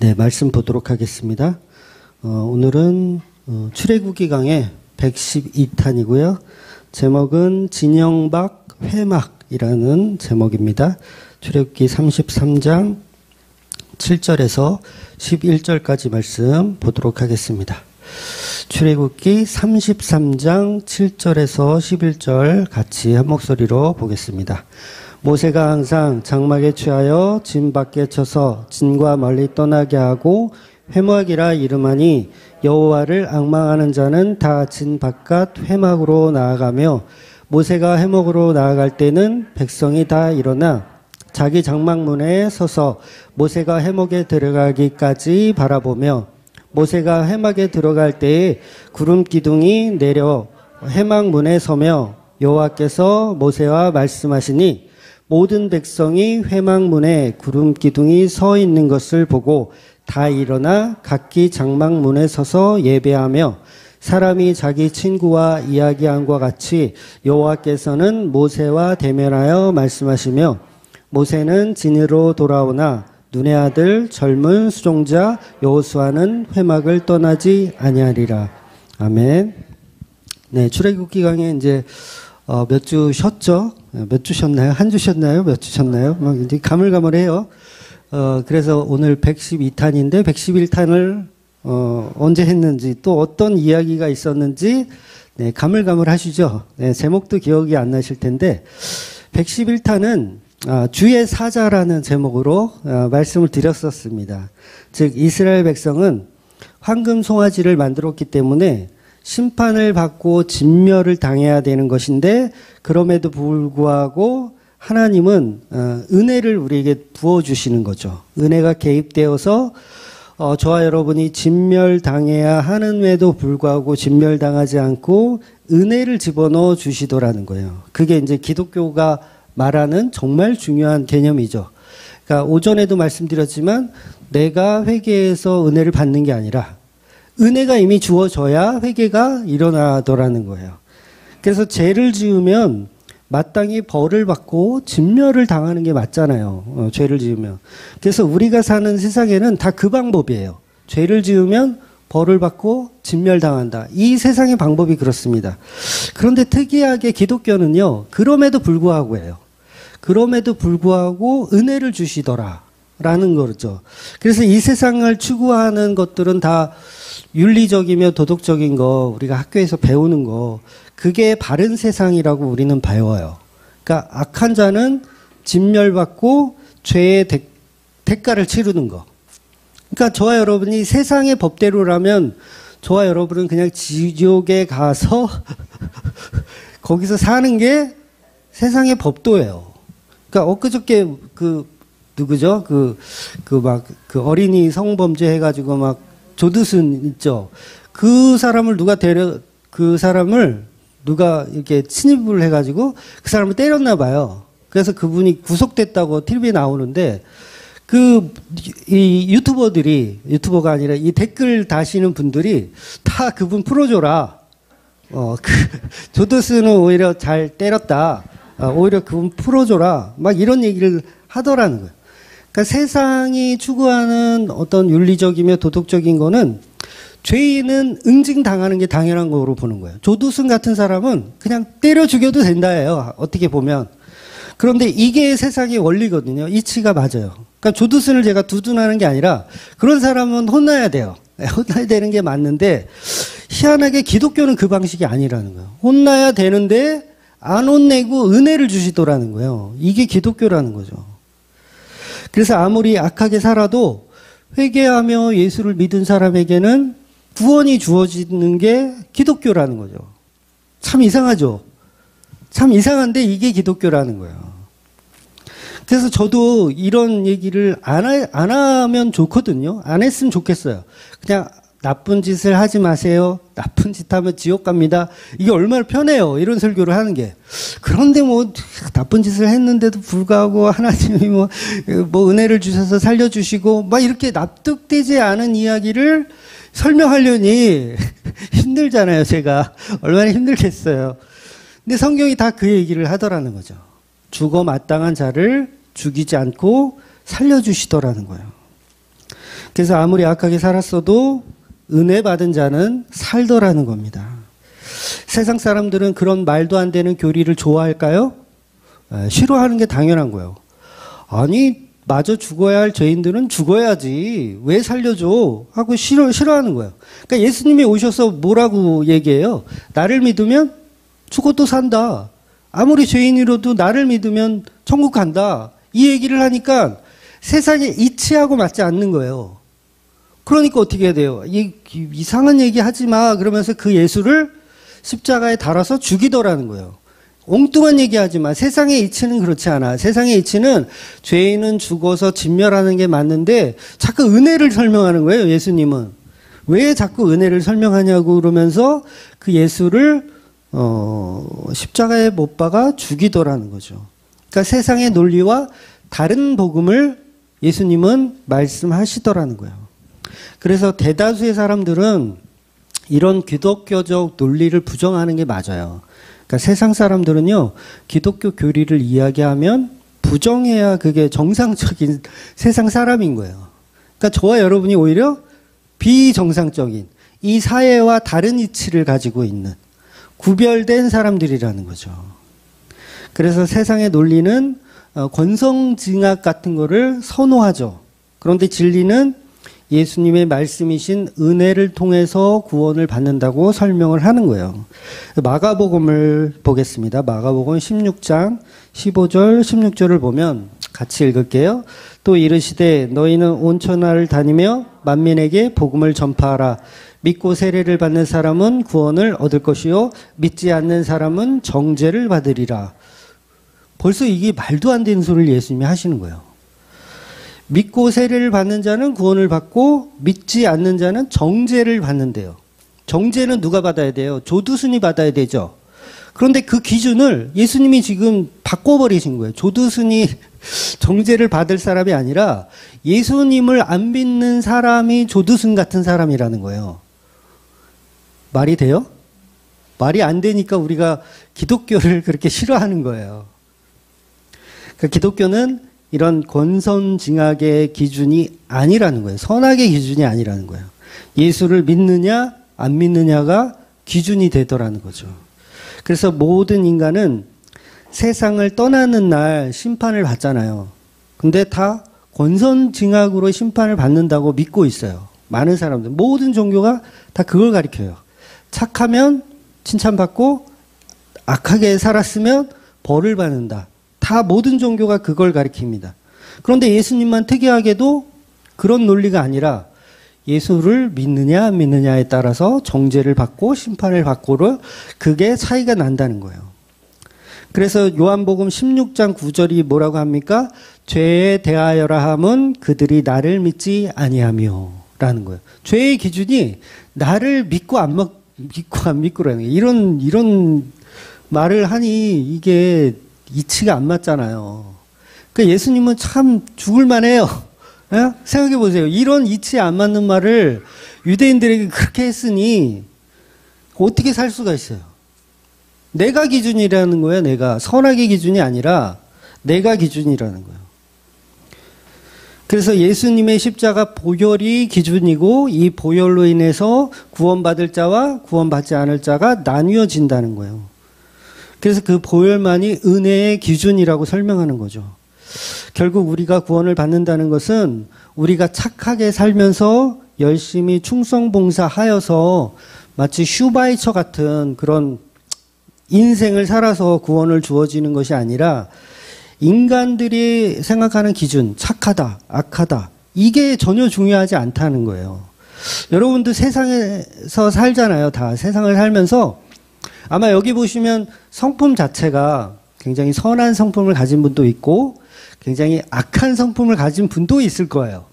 네, 말씀 보도록 하겠습니다. 오늘은 출애굽기 강의 112탄이고요. 제목은 진영박 회막이라는 제목입니다. 출애굽기 33장 7절에서 11절까지 말씀 보도록 하겠습니다. 출애굽기 33장 7절에서 11절 같이 한 목소리로 보겠습니다. 모세가 항상 장막에 취하여 진 밖에 쳐서 진과 멀리 떠나게 하고 회막이라 이름하니 여호와를 앙망하는 자는 다 진 바깥 회막으로 나아가며 모세가 회막으로 나아갈 때는 백성이 다 일어나 자기 장막문에 서서 모세가 회막에 들어가기까지 바라보며 모세가 회막에 들어갈 때에 구름 기둥이 내려 회막문에 서며 여호와께서 모세와 말씀하시니 모든 백성이 회막문에 구름 기둥이 서 있는 것을 보고 다 일어나 각기 장막문에 서서 예배하며 사람이 자기 친구와 이야기함과 같이 여호와께서는 모세와 대면하여 말씀하시며 모세는 진으로 돌아오나 눈의 아들 젊은 수종자 여호수아는 회막을 떠나지 아니하리라. 아멘. 네, 출애굽기 강에 이제 몇 주 쉬었죠? 몇 주 쉬었나요? 한 주 쉬었나요? 몇 주 쉬었나요? 막 이제 가물가물해요. 그래서 오늘 112탄인데 111탄을 언제 했는지 또 어떤 이야기가 있었는지 네, 가물가물하시죠? 네, 제목도 기억이 안 나실 텐데 111탄은 주의 사자라는 제목으로 말씀을 드렸었습니다. 즉 이스라엘 백성은 황금 송아지를 만들었기 때문에 심판을 받고 진멸을 당해야 되는 것인데 그럼에도 불구하고 하나님은 은혜를 우리에게 부어주시는 거죠. 은혜가 개입되어서 저와 여러분이 진멸당해야 하는데도 불구하고 진멸당하지 않고 은혜를 집어넣어 주시더라는 거예요. 그게 이제 기독교가 말하는 정말 중요한 개념이죠. 그러니까 오전에도 말씀드렸지만 내가 회개해서 은혜를 받는 게 아니라 은혜가 이미 주어져야 회개가 일어나더라는 거예요. 그래서 죄를 지으면 마땅히 벌을 받고 진멸을 당하는 게 맞잖아요. 죄를 지으면. 그래서 우리가 사는 세상에는 다 그 방법이에요. 죄를 지으면 벌을 받고 진멸당한다. 이 세상의 방법이 그렇습니다. 그런데 특이하게 기독교는요. 그럼에도 불구하고예요. 그럼에도 불구하고 은혜를 주시더라. 라는 거죠. 그래서 이 세상을 추구하는 것들은 다 윤리적이며 도덕적인 거, 우리가 학교에서 배우는 거, 그게 바른 세상이라고 우리는 배워요. 그러니까 악한 자는 진멸받고 죄의 대가를 치르는 거. 그러니까 저와 여러분이 세상의 법대로라면 저와 여러분은 그냥 지옥에 가서 거기서 사는 게 세상의 법도예요. 그러니까 엊그저께 누구죠? 그 어린이 성범죄 해가지고 막 조두순 있죠? 그 사람을 누가 이렇게 침입을 해가지고 그 사람을 때렸나 봐요. 그래서 그분이 구속됐다고 TV에 나오는데 이 유튜버가 아니라 이 댓글 다시는 분들이 다 그분 풀어줘라. 조두순은 오히려 잘 때렸다. 오히려 그분 풀어줘라. 막 이런 얘기를 하더라는 거예요. 그러니까 세상이 추구하는 어떤 윤리적이며 도덕적인 거는 죄인은 응징당하는 게 당연한 거로 보는 거예요. 조두순 같은 사람은 그냥 때려 죽여도 된다예요. 어떻게 보면. 그런데 이게 세상의 원리거든요. 이치가 맞아요. 그러니까 조두순을 제가 두둔하는 게 아니라 그런 사람은 혼나야 돼요. 혼나야 되는 게 맞는데 희한하게 기독교는 그 방식이 아니라는 거예요. 혼나야 되는데 안 혼내고 은혜를 주시더라는 거예요. 이게 기독교라는 거죠. 그래서 아무리 악하게 살아도 회개하며 예수를 믿은 사람에게는 구원이 주어지는 게 기독교라는 거죠. 참 이상하죠? 참 이상한데 이게 기독교라는 거예요. 그래서 저도 이런 얘기를 안 하면 좋거든요. 안 했으면 좋겠어요. 그냥 나쁜 짓을 하지 마세요. 나쁜 짓 하면 지옥 갑니다. 이게 얼마나 편해요. 이런 설교를 하는 게. 그런데 나쁜 짓을 했는데도 불구하고 하나님이 은혜를 주셔서 살려주시고 막 이렇게 납득되지 않은 이야기를 설명하려니 힘들잖아요. 제가. 얼마나 힘들겠어요. 근데 성경이 다 그 얘기를 하더라는 거죠. 죽어 마땅한 자를 죽이지 않고 살려주시더라는 거예요. 그래서 아무리 악하게 살았어도 은혜 받은 자는 살더라는 겁니다. 세상 사람들은 그런 말도 안 되는 교리를 좋아할까요? 싫어하는 게 당연한 거예요. 아니, 마저 죽어야 할 죄인들은 죽어야지. 왜 살려줘? 하고 싫어하는 거예요. 그러니까 예수님이 오셔서 뭐라고 얘기해요? 나를 믿으면 죽어도 산다. 아무리 죄인이라도 나를 믿으면 천국 간다. 이 얘기를 하니까 세상의 이치하고 맞지 않는 거예요. 그러니까 어떻게 해야 돼요? 이상한 얘기 하지 마. 그러면서 그 예수를 십자가에 달아서 죽이더라는 거예요. 엉뚱한 얘기 하지 마. 세상의 이치는 그렇지 않아. 세상의 이치는 죄인은 죽어서 진멸하는 게 맞는데 자꾸 은혜를 설명하는 거예요, 예수님은. 왜 자꾸 은혜를 설명하냐고 그러면서 그 예수를 십자가에 못 박아 죽이더라는 거죠. 그러니까 세상의 논리와 다른 복음을 예수님은 말씀하시더라는 거예요. 그래서 대다수의 사람들은 이런 기독교적 논리를 부정하는 게 맞아요. 그러니까 세상 사람들은요, 기독교 교리를 이야기하면 부정해야 그게 정상적인 세상 사람인 거예요. 그러니까 저와 여러분이 오히려 비정상적인 이 사회와 다른 이치를 가지고 있는 구별된 사람들이라는 거죠. 그래서 세상의 논리는 권성징악 같은 거를 선호하죠. 그런데 진리는 예수님의 말씀이신 은혜를 통해서 구원을 받는다고 설명을 하는 거예요. 마가복음을 보겠습니다. 마가복음 16장 15절 16절을 보면 같이 읽을게요. 또 이르시되 너희는 온 천하를 다니며 만민에게 복음을 전파하라. 믿고 세례를 받는 사람은 구원을 얻을 것이요 믿지 않는 사람은 정죄를 받으리라. 벌써 이게 말도 안 되는 소리를 예수님이 하시는 거예요. 믿고 세례를 받는 자는 구원을 받고 믿지 않는 자는 정죄를 받는데요. 정죄는 누가 받아야 돼요? 조두순이 받아야 되죠. 그런데 그 기준을 예수님이 지금 바꿔버리신 거예요. 조두순이 정죄를 받을 사람이 아니라 예수님을 안 믿는 사람이 조두순 같은 사람이라는 거예요. 말이 돼요? 말이 안 되니까 우리가 기독교를 그렇게 싫어하는 거예요. 그러니까 기독교는 이런 권선징악의 기준이 아니라는 거예요. 선악의 기준이 아니라는 거예요. 예수를 믿느냐 안 믿느냐가 기준이 되더라는 거죠. 그래서 모든 인간은 세상을 떠나는 날 심판을 받잖아요. 근데 다 권선징악으로 심판을 받는다고 믿고 있어요. 많은 사람들, 모든 종교가 다 그걸 가리켜요. 착하면 칭찬받고 악하게 살았으면 벌을 받는다. 다 모든 종교가 그걸 가리킵니다. 그런데 예수님만 특이하게도 그런 논리가 아니라 예수를 믿느냐 안 믿느냐에 따라서 정죄를 받고 심판을 받고를 그게 차이가 난다는 거예요. 그래서 요한복음 16장 9절이 뭐라고 합니까? 죄에 대하여라 함은 그들이 나를 믿지 아니하며 라는 거예요. 죄의 기준이 나를 믿고 안 믿고라는 거예요. 이런 말을 하니 이게 이치가 안 맞잖아요. 그러니까 예수님은 참 죽을만 해요. 예? 생각해 보세요. 이런 이치에 안 맞는 말을 유대인들에게 그렇게 했으니 어떻게 살 수가 있어요? 내가 기준이라는 거예요. 내가. 선악의 기준이 아니라 내가 기준이라는 거예요. 그래서 예수님의 십자가 보혈이 기준이고 이 보혈로 인해서 구원받을 자와 구원받지 않을 자가 나뉘어진다는 거예요. 그래서 그 보혈만이 은혜의 기준이라고 설명하는 거죠. 결국 우리가 구원을 받는다는 것은 우리가 착하게 살면서 열심히 충성봉사하여서 마치 슈바이처 같은 그런 인생을 살아서 구원을 주어지는 것이 아니라 인간들이 생각하는 기준, 착하다, 악하다, 이게 전혀 중요하지 않다는 거예요. 여러분도 세상에서 살잖아요. 다 세상을 살면서 아마 여기 보시면 성품 자체가 굉장히 선한 성품을 가진 분도 있고 굉장히 악한 성품을 가진 분도 있을 거예요.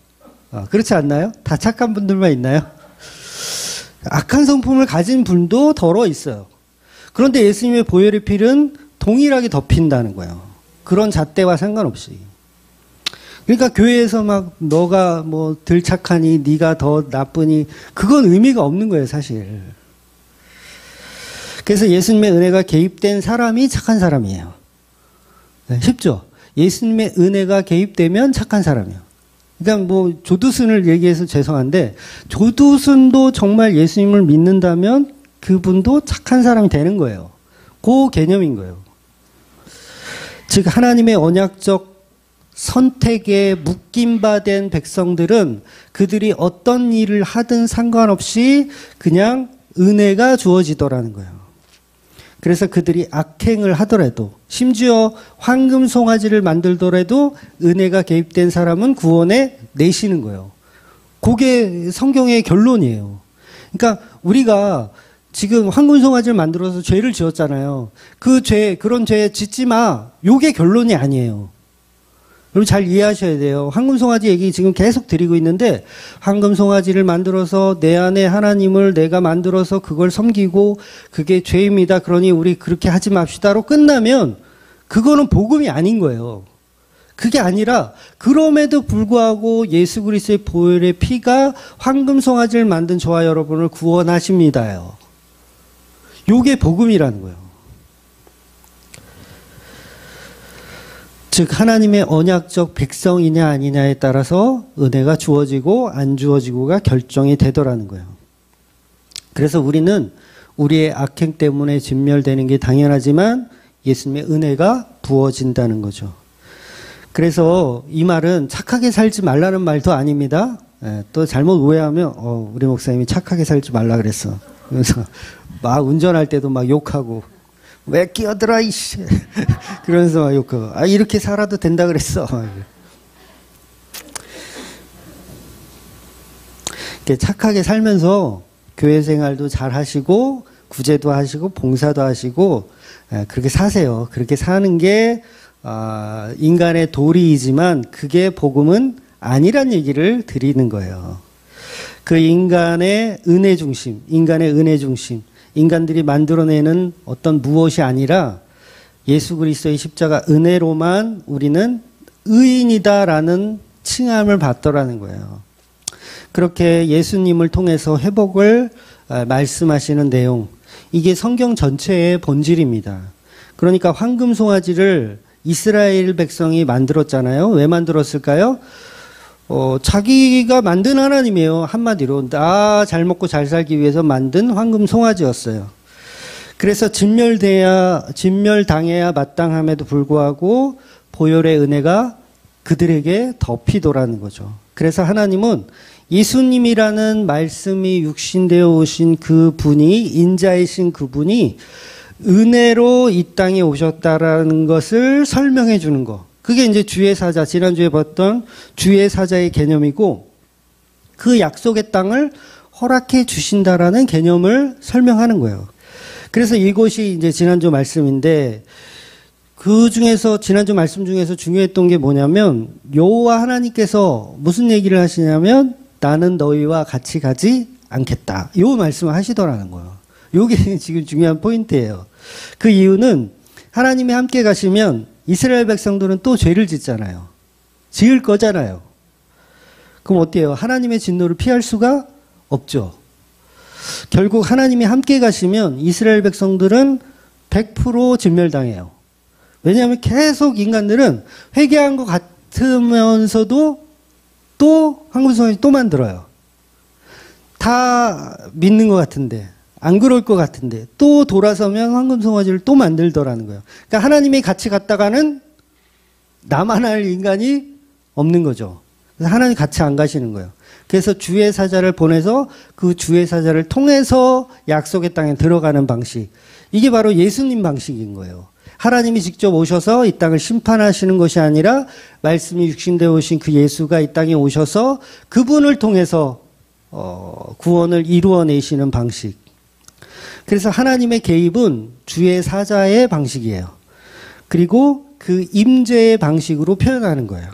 그렇지 않나요? 다 착한 분들만 있나요? 악한 성품을 가진 분도 더러 있어요. 그런데 예수님의 보혈의 피는 동일하게 덮인다는 거예요. 그런 잣대와 상관없이. 그러니까 교회에서 막 너가 뭐 덜 착하니 네가 더 나쁘니 그건 의미가 없는 거예요, 사실. 그래서 예수님의 은혜가 개입된 사람이 착한 사람이에요. 네, 쉽죠? 예수님의 은혜가 개입되면 착한 사람이에요. 그러니까 뭐 조두순을 얘기해서 죄송한데 조두순도 정말 예수님을 믿는다면 그분도 착한 사람이 되는 거예요. 그 개념인 거예요. 즉 하나님의 언약적 선택에 묶임받은 백성들은 그들이 어떤 일을 하든 상관없이 그냥 은혜가 주어지더라는 거예요. 그래서 그들이 악행을 하더라도 심지어 황금 송아지를 만들더라도 은혜가 개입된 사람은 구원에 내시는 거예요. 그게 성경의 결론이에요. 그러니까 우리가 지금 황금 송아지를 만들어서 죄를 지었잖아요. 그런 죄 짓지 마. 요게 결론이 아니에요. 여러분 잘 이해하셔야 돼요. 황금 송아지 얘기 지금 계속 드리고 있는데 황금 송아지를 만들어서 내 안에 하나님을 내가 만들어서 그걸 섬기고 그게 죄입니다. 그러니 우리 그렇게 하지 맙시다로 끝나면 그거는 복음이 아닌 거예요. 그게 아니라 그럼에도 불구하고 예수 그리스도의 보혈의 피가 황금 송아지를 만든 저와 여러분을 구원하십니다요. 요게 복음이라는 거예요. 즉 하나님의 언약적 백성이냐 아니냐에 따라서 은혜가 주어지고 안 주어지고가 결정이 되더라는 거예요. 그래서 우리는 우리의 악행 때문에 진멸되는 게 당연하지만 예수님의 은혜가 부어진다는 거죠. 그래서 이 말은 착하게 살지 말라는 말도 아닙니다. 또 잘못 오해하면 우리 목사님이 착하게 살지 말라 그랬어. 그래서 막 운전할 때도 막 욕하고 왜 끼어들어 이씨 그러면서 막 욕하고 이렇게 살아도 된다 그랬어. 착하게 살면서 교회 생활도 잘 하시고 구제도 하시고 봉사도 하시고 그렇게 사세요. 그렇게 사는 게 인간의 도리이지만 그게 복음은 아니란 얘기를 드리는 거예요. 그 인간의 은혜 중심, 인간들이 만들어내는 어떤 무엇이 아니라 예수 그리스도의 십자가 은혜로만 우리는 의인이다라는 칭함을 받더라는 거예요. 그렇게 예수님을 통해서 회복을 말씀하시는 내용, 이게 성경 전체의 본질입니다. 그러니까 황금 송아지를 이스라엘 백성이 만들었잖아요. 왜 만들었을까요? 자기가 만든 하나님이에요. 한마디로 나 잘 먹고 잘 살기 위해서 만든 황금 송아지였어요. 그래서 진멸당해야 마땅함에도 불구하고 보혈의 은혜가 그들에게 덮이더라는 거죠. 그래서 하나님은 예수님이라는 말씀이 육신되어 오신 그 분이, 인자이신 그분이 은혜로 이 땅에 오셨다라는 것을 설명해 주는 거. 그게 이제 주의 사자, 지난주에 봤던 주의 사자의 개념이고 그 약속의 땅을 허락해 주신다라는 개념을 설명하는 거예요. 그래서 이것이 이제 지난주 말씀인데 그 중에서 지난주 말씀 중에서 중요했던 게 뭐냐면 여호와 하나님께서 무슨 얘기를 하시냐면 나는 너희와 같이 가지 않겠다. 요 말씀을 하시더라는 거예요. 요게 지금 중요한 포인트예요. 그 이유는 하나님이 함께 가시면 이스라엘 백성들은 또 죄를 짓잖아요. 지을 거잖아요. 그럼 어때요? 하나님의 진노를 피할 수가 없죠. 결국 하나님이 함께 가시면 이스라엘 백성들은 100% 진멸당해요. 왜냐하면 계속 인간들은 회개한 것 같으면서도 또 황금송아지 또 만들어요. 다 믿는 것 같은데 안 그럴 것 같은데 또 돌아서면 황금송아지를 또 만들더라는 거예요. 그러니까 하나님이 같이 갔다가는 나만 할 인간이 없는 거죠. 그래서 하나님 같이 안 가시는 거예요. 그래서 주의 사자를 보내서 그 주의 사자를 통해서 약속의 땅에 들어가는 방식. 이게 바로 예수님 방식인 거예요. 하나님이 직접 오셔서 이 땅을 심판하시는 것이 아니라 말씀이 육신되어 오신 그 예수가 이 땅에 오셔서 그분을 통해서 구원을 이루어내시는 방식. 그래서 하나님의 개입은 주의 사자의 방식이에요. 그리고 그 임재의 방식으로 표현하는 거예요.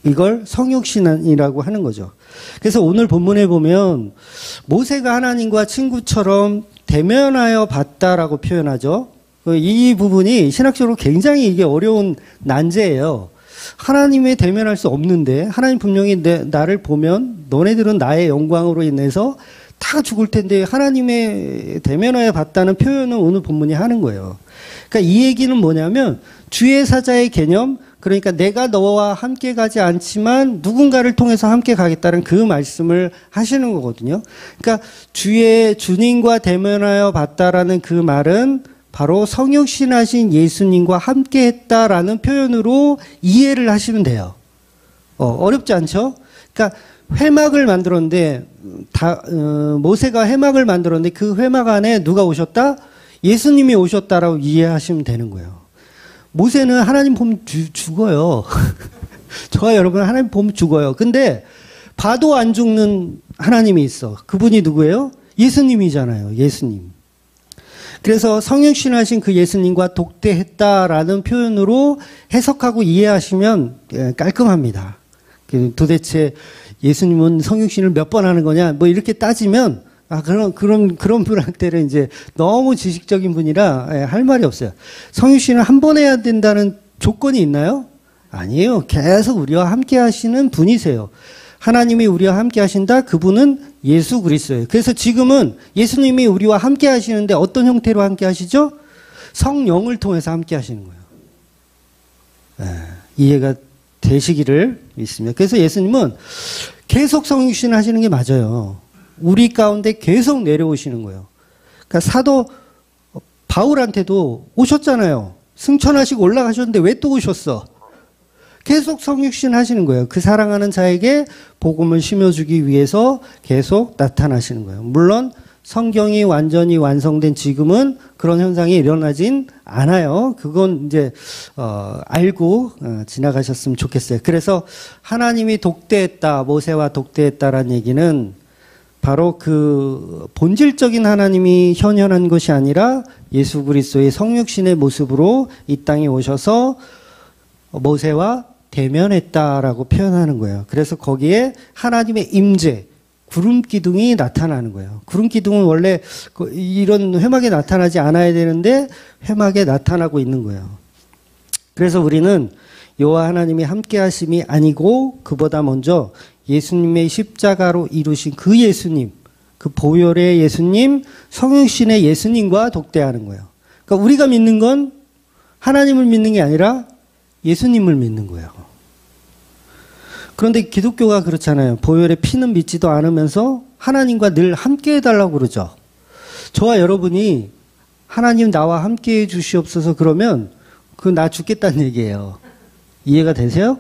이걸 성육신이라고 하는 거죠. 그래서 오늘 본문에 보면 모세가 하나님과 친구처럼 대면하여 봤다라고 표현하죠. 이 부분이 신학적으로 굉장히 이게 어려운 난제예요. 하나님의 대면할 수 없는데 하나님 분명히 나를 보면 너네들은 나의 영광으로 인해서 다 죽을 텐데 하나님의 대면하여 봤다는 표현을 오늘 본문이 하는 거예요. 그러니까 이 얘기는 뭐냐면 주의 사자의 개념, 그러니까 내가 너와 함께 가지 않지만 누군가를 통해서 함께 가겠다는 그 말씀을 하시는 거거든요. 그러니까 주님과 대면하여 봤다라는 그 말은 바로 성육신하신 예수님과 함께 했다라는 표현으로 이해를 하시면 돼요. 어렵지 않죠? 그러니까 회막을 만들었는데 모세가 회막을 만들었는데 그 회막 안에 누가 오셨다? 예수님이 오셨다라고 이해하시면 되는 거예요. 모세는 하나님 보면 죽어요. 저와 여러분 하나님 보면 죽어요. 근데 봐도 안 죽는 하나님이 있어. 그분이 누구예요? 예수님이잖아요. 예수님. 그래서 성육신하신 그 예수님과 독대했다라는 표현으로 해석하고 이해하시면 깔끔합니다. 도대체 예수님은 성육신을 몇 번 하는 거냐? 뭐 이렇게 따지면 그런 분한테는 이제 너무 지식적인 분이라 할 말이 없어요. 성육신을 한 번 해야 된다는 조건이 있나요? 아니에요. 계속 우리와 함께 하시는 분이세요. 하나님이 우리와 함께 하신다? 그분은 예수 그리스도예요. 그래서 지금은 예수님이 우리와 함께 하시는데 어떤 형태로 함께 하시죠? 성령을 통해서 함께 하시는 거예요. 이해가 되시기를 믿습니다. 그래서 예수님은 계속 성육신 하시는 게 맞아요. 우리 가운데 계속 내려오시는 거예요. 그러니까 사도 바울한테도 오셨잖아요. 승천하시고 올라가셨는데 왜 또 오셨어? 계속 성육신 하시는 거예요. 그 사랑하는 자에게 복음을 심어주기 위해서 계속 나타나시는 거예요. 물론 성경이 완전히 완성된 지금은 그런 현상이 일어나진 않아요. 그건 이제 알고 지나가셨으면 좋겠어요. 그래서 하나님이 독대했다, 모세와 독대했다라는 얘기는 바로 그 본질적인 하나님이 현현한 것이 아니라 예수 그리스도의 성육신의 모습으로 이 땅에 오셔서 모세와 대면했다라고 표현하는 거예요. 그래서 거기에 하나님의 임재, 구름 기둥이 나타나는 거예요. 구름 기둥은 원래 이런 회막에 나타나지 않아야 되는데 회막에 나타나고 있는 거예요. 그래서 우리는 여호와 하나님이 함께 하심이 아니고 그보다 먼저 예수님의 십자가로 이루신 그 예수님, 그 보혈의 예수님, 성육신의 예수님과 독대하는 거예요. 그러니까 우리가 믿는 건 하나님을 믿는 게 아니라 예수님을 믿는 거예요. 그런데 기독교가 그렇잖아요. 보혈의 피는 믿지도 않으면서 하나님과 늘 함께 해달라고 그러죠. 저와 여러분이 하나님 나와 함께 해 주시옵소서 그러면 그건 나 죽겠다는 얘기예요. 이해가 되세요?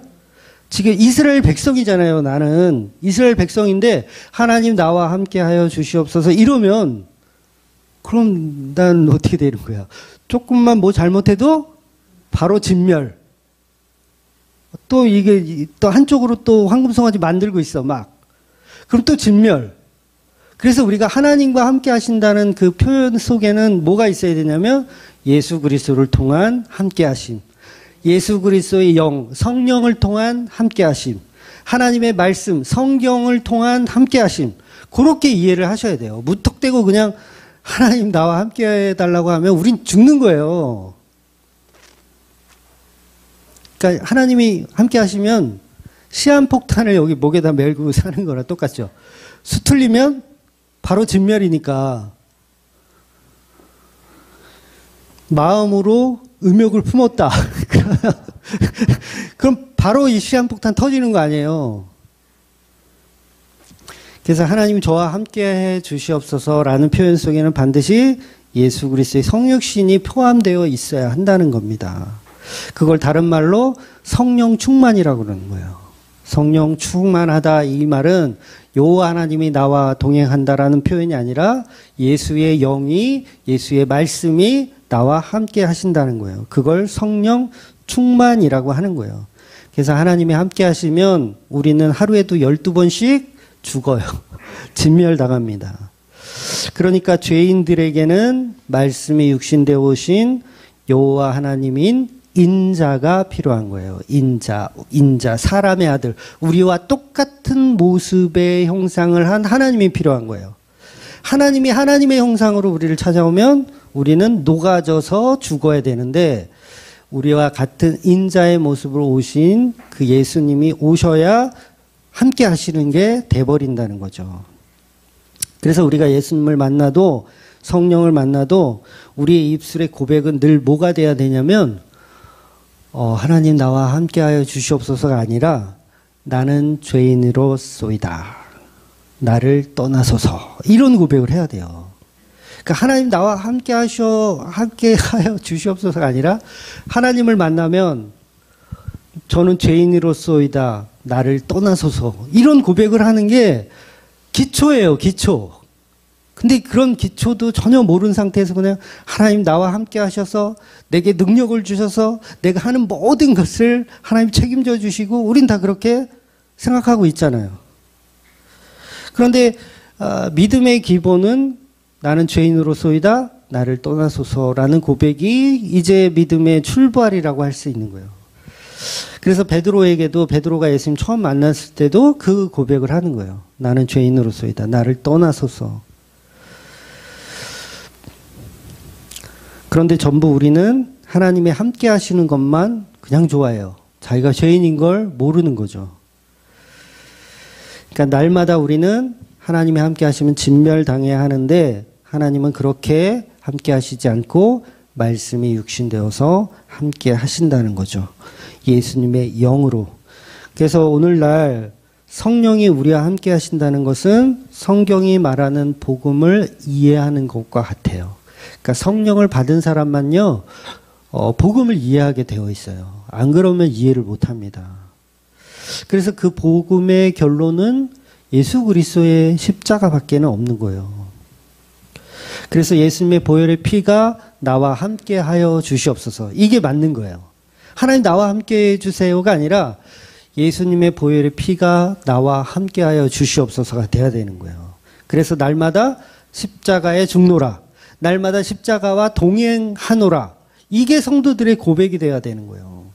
지금 이스라엘 백성이잖아요. 나는 이스라엘 백성인데 하나님 나와 함께 하여 주시옵소서 이러면 그럼 난 어떻게 되는 거야? 조금만 뭐 잘못해도 바로 진멸. 또 이게 또 한쪽으로 또 황금송아지 만들고 있어 막. 그럼 또 진멸. 그래서 우리가 하나님과 함께 하신다는 그 표현 속에는 뭐가 있어야 되냐면 예수 그리스도를 통한 함께 하심. 예수 그리스도의 영, 성령을 통한 함께 하심. 하나님의 말씀, 성경을 통한 함께 하심. 그렇게 이해를 하셔야 돼요. 무턱대고 그냥 하나님 나와 함께 해달라고 하면 우린 죽는 거예요. 그러니까 하나님이 함께 하시면 시한폭탄을 여기 목에다 메고 사는 거랑 똑같죠. 수틀리면 바로 진멸이니까 마음으로 음욕을 품었다. 그럼 바로 이 시한폭탄 터지는 거 아니에요. 그래서 하나님 저와 함께 해 주시옵소서라는 표현 속에는 반드시 예수 그리스도의 성육신이 포함되어 있어야 한다는 겁니다. 그걸 다른 말로 성령 충만이라고 그러는 거예요. 성령 충만하다 이 말은 여호와 하나님이 나와 동행한다라는 표현이 아니라 예수의 영이 예수의 말씀이 나와 함께 하신다는 거예요. 그걸 성령 충만이라고 하는 거예요. 그래서 하나님이 함께 하시면 우리는 하루에도 12번씩 죽어요. 진멸당합니다. 그러니까 죄인들에게는 말씀이 육신되어 오신 여호와 하나님인 인자가 필요한 거예요. 인자, 사람의 아들. 우리와 똑같은 모습의 형상을 한 하나님이 필요한 거예요. 하나님이 하나님의 형상으로 우리를 찾아오면 우리는 녹아져서 죽어야 되는데 우리와 같은 인자의 모습으로 오신 그 예수님이 오셔야 함께 하시는 게 돼버린다는 거죠. 그래서 우리가 예수님을 만나도 성령을 만나도 우리의 입술의 고백은 늘 뭐가 돼야 되냐면 하나님 나와 함께하여 주시옵소서가 아니라 나는 죄인으로소이다. 나를 떠나소서. 이런 고백을 해야 돼요. 그러니까 하나님 나와 함께하여 주시옵소서가 아니라 하나님을 만나면 저는 죄인으로소이다. 나를 떠나소서. 이런 고백을 하는 게 기초예요, 기초. 근데 그런 기초도 전혀 모르는 상태에서 그냥 하나님 나와 함께 하셔서 내게 능력을 주셔서 내가 하는 모든 것을 하나님 책임져 주시고 우린 다 그렇게 생각하고 있잖아요. 그런데 믿음의 기본은 나는 죄인으로소이다. 나를 떠나소서라는 고백이 이제 믿음의 출발이라고 할 수 있는 거예요. 그래서 베드로에게도 베드로가 예수님 처음 만났을 때도 그 고백을 하는 거예요. 나는 죄인으로소이다. 나를 떠나소서. 그런데 전부 우리는 하나님이 함께 하시는 것만 그냥 좋아해요. 자기가 죄인인 걸 모르는 거죠. 그러니까 날마다 우리는 하나님이 함께 하시면 진멸당해야 하는데 하나님은 그렇게 함께 하시지 않고 말씀이 육신되어서 함께 하신다는 거죠. 예수님의 영으로. 그래서 오늘날 성령이 우리와 함께 하신다는 것은 성경이 말하는 복음을 이해하는 것과 같아요. 그러니까 성령을 받은 사람만요, 복음을 이해하게 되어 있어요. 안 그러면 이해를 못 합니다. 그래서 그 복음의 결론은 예수 그리스도의 십자가밖에는 없는 거예요. 그래서 예수님의 보혈의 피가 나와 함께 하여 주시옵소서. 이게 맞는 거예요. 하나님 나와 함께 해주세요가 아니라 예수님의 보혈의 피가 나와 함께 하여 주시옵소서가 돼야 되는 거예요. 그래서 날마다 십자가에 죽노라. 날마다 십자가와 동행하노라. 이게 성도들의 고백이 돼야 되는 거예요.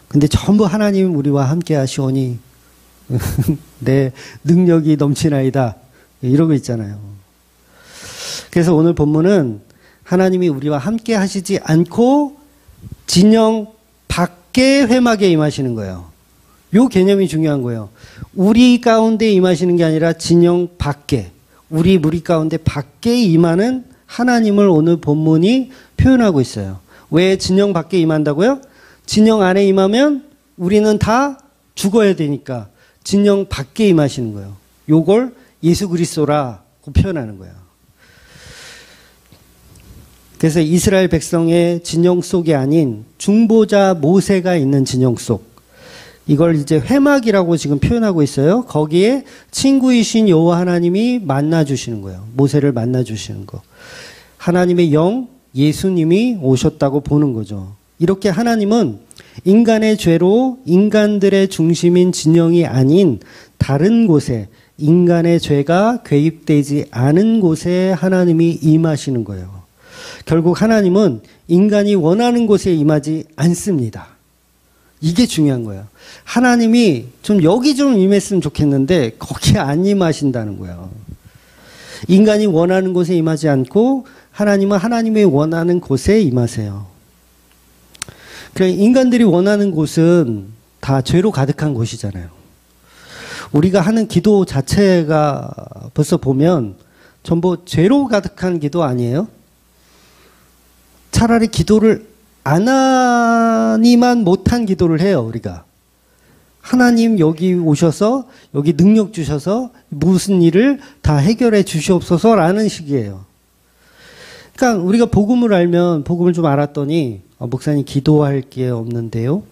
근데 전부 하나님 우리와 함께 하시오니 내 능력이 넘치나이다. 이러고 있잖아요. 그래서 오늘 본문은 하나님이 우리와 함께 하시지 않고 진영 밖에 회막에 임하시는 거예요. 요 개념이 중요한 거예요. 우리 가운데 임하시는 게 아니라 진영 밖에, 우리 무리 가운데 밖에 임하는 하나님을 오늘 본문이 표현하고 있어요. 왜 진영 밖에 임한다고요? 진영 안에 임하면 우리는 다 죽어야 되니까 진영 밖에 임하시는 거예요. 요걸 예수 그리스도라고 표현하는 거예요. 그래서 이스라엘 백성의 진영 속이 아닌 중보자 모세가 있는 진영 속, 이걸 이제 회막이라고 지금 표현하고 있어요. 거기에 친구이신 여호와 하나님이 만나주시는 거예요. 모세를 만나주시는 거. 하나님의 영, 예수님이 오셨다고 보는 거죠. 이렇게 하나님은 인간의 죄로 인간들의 중심인 진영이 아닌 다른 곳에, 인간의 죄가 개입되지 않은 곳에 하나님이 임하시는 거예요. 결국 하나님은 인간이 원하는 곳에 임하지 않습니다. 이게 중요한 거예요. 하나님이 좀 여기 좀 임했으면 좋겠는데 거기 안 임하신다는 거예요. 인간이 원하는 곳에 임하지 않고 하나님은 하나님이 원하는 곳에 임하세요. 그래, 인간들이 원하는 곳은 다 죄로 가득한 곳이잖아요. 우리가 하는 기도 자체가 벌써 보면 전부 죄로 가득한 기도 아니에요? 차라리 기도를 안 하니만 못한 기도를 해요, 우리가. 하나님 여기 오셔서, 여기 능력 주셔서 무슨 일을 다 해결해 주시옵소서라는 식이에요. 그러니까 우리가 복음을 알면, 복음을 좀 알았더니, 목사님 기도할 게 없는데요?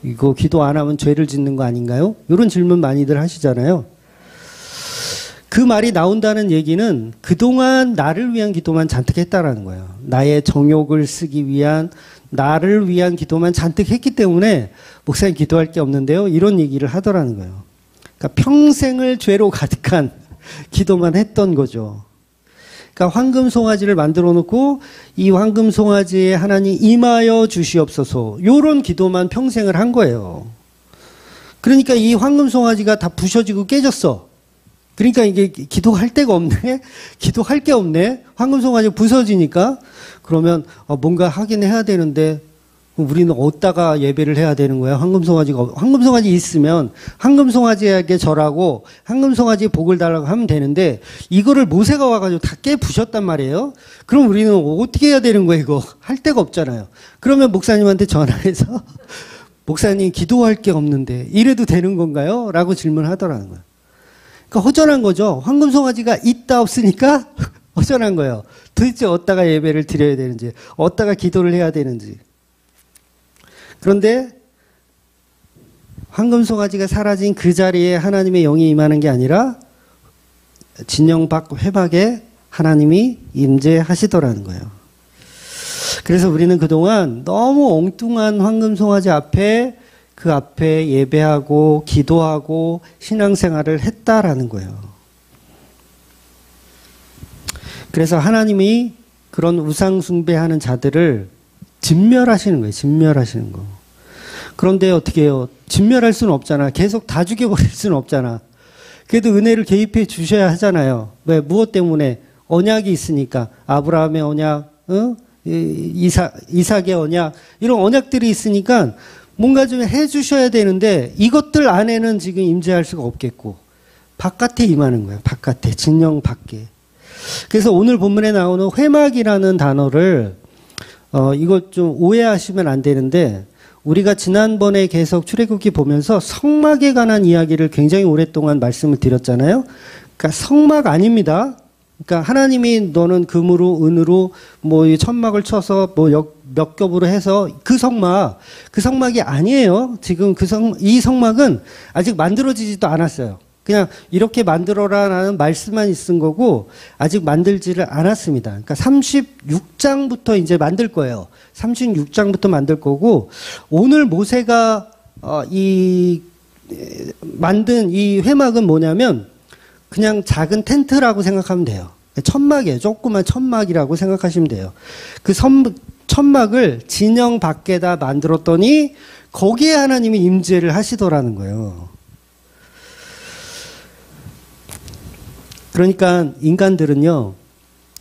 이거 기도 안 하면 죄를 짓는 거 아닌가요? 이런 질문 많이들 하시잖아요. 그 말이 나온다는 얘기는 그동안 나를 위한 기도만 잔뜩 했다라는 거예요. 나의 정욕을 쓰기 위한, 나를 위한 기도만 잔뜩 했기 때문에 목사님 기도할 게 없는데요. 이런 얘기를 하더라는 거예요. 그러니까 평생을 죄로 가득한 기도만 했던 거죠. 그러니까 황금 송아지를 만들어 놓고 이 황금 송아지에 하나님 임하여 주시옵소서, 요런 기도만 평생을 한 거예요. 그러니까 이 황금 송아지가 다 부셔지고 깨졌어. 그러니까 이게 기도할 데가 없네? 기도할 게 없네? 황금 송아지가 부서지니까? 그러면 뭔가 하긴 해야 되는데 우리는 어디다가 예배를 해야 되는 거야? 황금송아지 있으면 황금송아지에게 절하고 황금송아지에 복을 달라고 하면 되는데 이거를 모세가 와가지고 다 깨부셨단 말이에요. 그럼 우리는 어떻게 해야 되는 거야? 이거 할 데가 없잖아요. 그러면 목사님한테 전화해서 목사님 기도할 게 없는데 이래도 되는 건가요? 라고 질문하더라는 거예요. 그러니까 허전한 거죠. 황금송아지가 있다 없으니까 허전한 거예요. 도대체 어디다가 예배를 드려야 되는지, 어디다가 기도를 해야 되는지. 그런데 황금송아지가 사라진 그 자리에 하나님의 영이 임하는 게 아니라 진영박 회막에 하나님이 임재하시더라는 거예요. 그래서 우리는 그동안 너무 엉뚱한 황금송아지 앞에 그 앞에 예배하고 기도하고 신앙생활을 했다라는 거예요. 그래서 하나님이 그런 우상 숭배하는 자들을 진멸하시는 거예요. 진멸하시는 거. 그런데 어떻게 해요? 진멸할 수는 없잖아. 계속 다 죽여버릴 수는 없잖아. 그래도 은혜를 개입해 주셔야 하잖아요. 왜? 무엇 때문에? 언약이 있으니까. 아브라함의 언약, 이삭의 언약, 이런 언약들이 있으니까 뭔가 좀 해 주셔야 되는데 이것들 안에는 지금 임재할 수가 없겠고 바깥에 임하는 거예요. 바깥에, 진영 밖에. 그래서 오늘 본문에 나오는 회막이라는 단어를 이거 좀 오해하시면 안 되는데 우리가 지난번에 계속 출애굽기 보면서 성막에 관한 이야기를 굉장히 오랫동안 말씀을 드렸잖아요. 그러니까 성막 아닙니다. 그러니까 하나님이 너는 금으로 은으로 뭐 천막을 쳐서 뭐 몇 겹으로 해서 그 성막이 아니에요. 지금 이 성막은 아직 만들어지지도 않았어요. 그냥 이렇게 만들어라라는 말씀만 있은 거고 아직 만들지를 않았습니다. 그러니까 36장부터 이제 만들 거예요. 36장부터 만들 거고 오늘 모세가 만든 이 회막은 뭐냐면 그냥 작은 텐트라고 생각하면 돼요. 천막이에요. 조그만 천막이라고 생각하시면 돼요. 그 천막을 진영 밖에다 만들었더니 거기에 하나님이 임재를 하시더라는 거예요. 그러니까 인간들은요,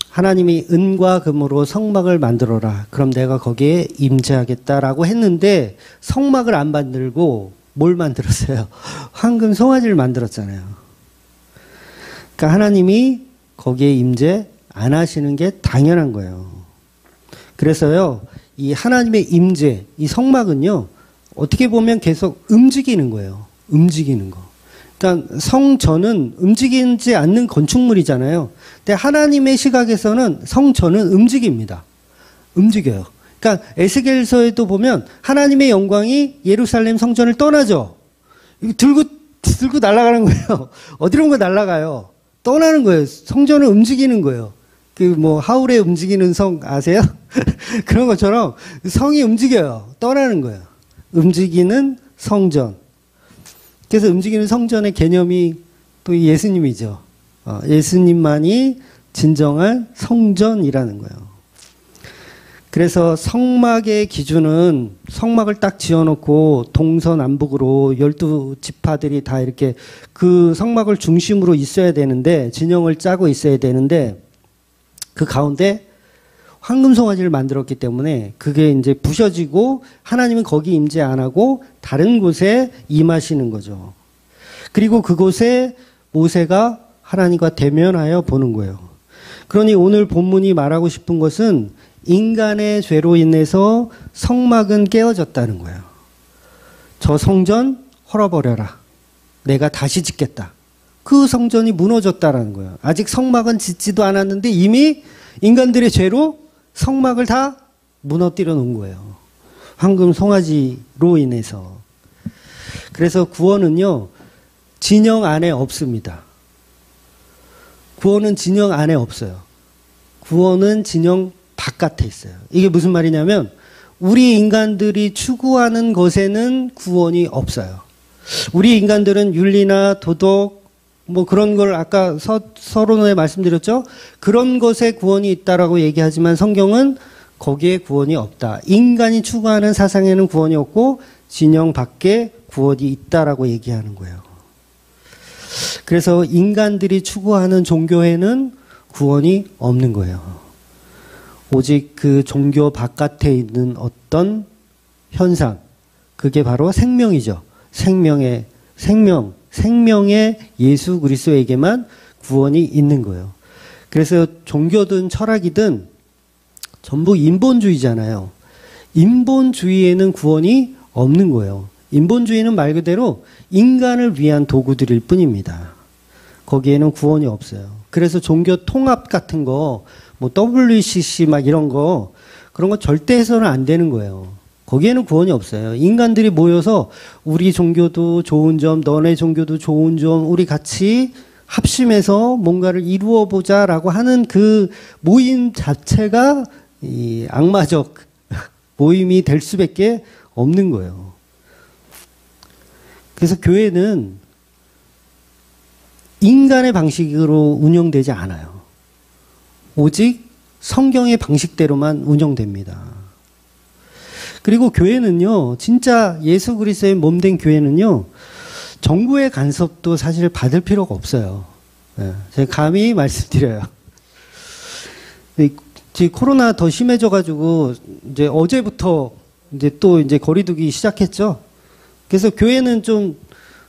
하나님이 은과 금으로 성막을 만들어라. 그럼 내가 거기에 임재하겠다라고 했는데 성막을 안 만들고 뭘 만들었어요? 황금 송아지를 만들었잖아요. 그러니까 하나님이 거기에 임재 안 하시는 게 당연한 거예요. 그래서요, 이 하나님의 임재, 이 성막은요, 어떻게 보면 계속 움직이는 거예요. 움직이는 거. 그러니까 성전은 움직이지 않는 건축물이잖아요. 근데 하나님의 시각에서는 성전은 움직입니다. 움직여요. 그러니까 에스겔서에도 보면 하나님의 영광이 예루살렘 성전을 떠나죠. 들고 날아가는 거예요. 어디론가 날아가요. 떠나는 거예요. 성전은 움직이는 거예요. 하울의 움직이는 성 아세요? 그런 것처럼 성이 움직여요. 떠나는 거예요. 움직이는 성전. 그래서 움직이는 성전의 개념이 또 예수님이죠. 예수님만이 진정한 성전이라는 거예요. 그래서 성막의 기준은 성막을 딱 지어놓고 동서남북으로 12지파들이 다 이렇게 그 성막을 중심으로 있어야 되는데 진영을 짜고 있어야 되는데 그 가운데 황금송아지를 만들었기 때문에 그게 이제 부셔지고 하나님은 거기 임재 안 하고 다른 곳에 임하시는 거죠. 그리고 그곳에 모세가 하나님과 대면하여 보는 거예요. 그러니 오늘 본문이 말하고 싶은 것은 인간의 죄로 인해서 성막은 깨어졌다는 거예요. 저 성전 헐어버려라. 내가 다시 짓겠다. 그 성전이 무너졌다라는 거예요. 아직 성막은 짓지도 않았는데 이미 인간들의 죄로 성막을 다 무너뜨려 놓은 거예요. 황금 송아지로 인해서. 그래서 구원은요, 진영 안에 없습니다. 구원은 진영 안에 없어요. 구원은 진영 바깥에 있어요. 이게 무슨 말이냐면 우리 인간들이 추구하는 것에는 구원이 없어요. 우리 인간들은 윤리나 도덕 그런 걸 아까 서론에 말씀드렸죠. 그런 것에 구원이 있다라고 얘기하지만 성경은 거기에 구원이 없다. 인간이 추구하는 사상에는 구원이 없고 진영 밖에 구원이 있다라고 얘기하는 거예요. 그래서 인간들이 추구하는 종교에는 구원이 없는 거예요. 오직 그 종교 바깥에 있는 어떤 현상. 그게 바로 생명이죠. 생명의 예수 그리스도에게만 구원이 있는 거예요. 그래서 종교든 철학이든 전부 인본주의잖아요. 인본주의에는 구원이 없는 거예요. 인본주의는 말 그대로 인간을 위한 도구들일 뿐입니다. 거기에는 구원이 없어요. 그래서 종교 통합 같은 거, 뭐 WCC 막 이런 거, 그런 거 절대 해서는 안 되는 거예요. 거기에는 구원이 없어요. 인간들이 모여서 우리 종교도 좋은 점, 너네 종교도 좋은 점, 우리 같이 합심해서 뭔가를 이루어 보자라고 하는 그 모임 자체가 이 악마적 모임이 될 수밖에 없는 거예요. 그래서 교회는 인간의 방식으로 운영되지 않아요. 오직 성경의 방식대로만 운영됩니다. 그리고 교회는요, 진짜 예수 그리스도의 몸된 교회는요, 정부의 간섭도 사실 받을 필요가 없어요. 제가 감히 말씀드려요. 지금 코로나 더 심해져가지고, 이제 어제부터 이제 거리두기 시작했죠. 그래서 교회는 좀,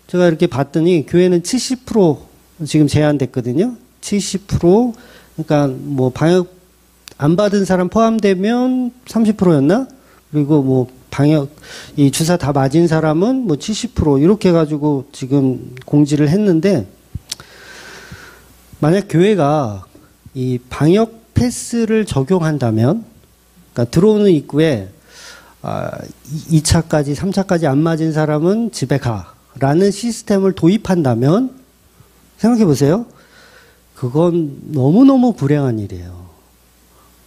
제가 이렇게 봤더니, 교회는 70% 지금 제한됐거든요. 70%, 그러니까 뭐 방역 안 받은 사람 포함되면 30%였나? 그리고 뭐 방역, 이 주사 다 맞은 사람은 뭐 70% 이렇게 해가지고 지금 공지를 했는데, 만약 교회가 이 방역 패스를 적용한다면, 그러니까 들어오는 입구에 2차까지, 3차까지 안 맞은 사람은 집에 가라는 시스템을 도입한다면, 생각해 보세요. 그건 너무너무 불행한 일이에요.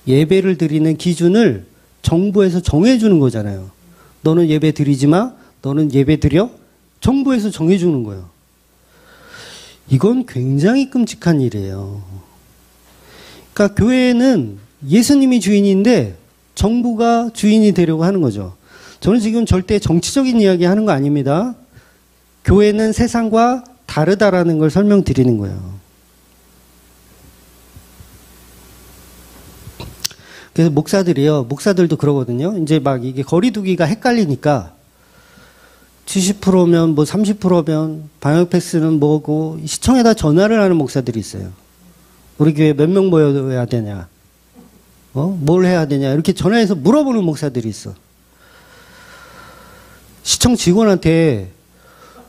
예배를 드리는 기준을 정부에서 정해주는 거잖아요. 너는 예배 드리지 마. 너는 예배 드려. 정부에서 정해주는 거예요. 이건 굉장히 끔찍한 일이에요. 그러니까 교회는 예수님이 주인인데 정부가 주인이 되려고 하는 거죠. 저는 지금 절대 정치적인 이야기 하는 거 아닙니다. 교회는 세상과 다르다라는 걸 설명드리는 거예요. 그래서 목사들도 그러거든요. 이제 막 이게 거리두기가 헷갈리니까 70%면 뭐 30%면 방역 패스는 뭐고 시청에다 전화를 하는 목사들이 있어요. 우리 교회 몇 명 모여야 되냐? 뭘 해야 되냐? 이렇게 전화해서 물어보는 목사들이 있어. 시청 직원한테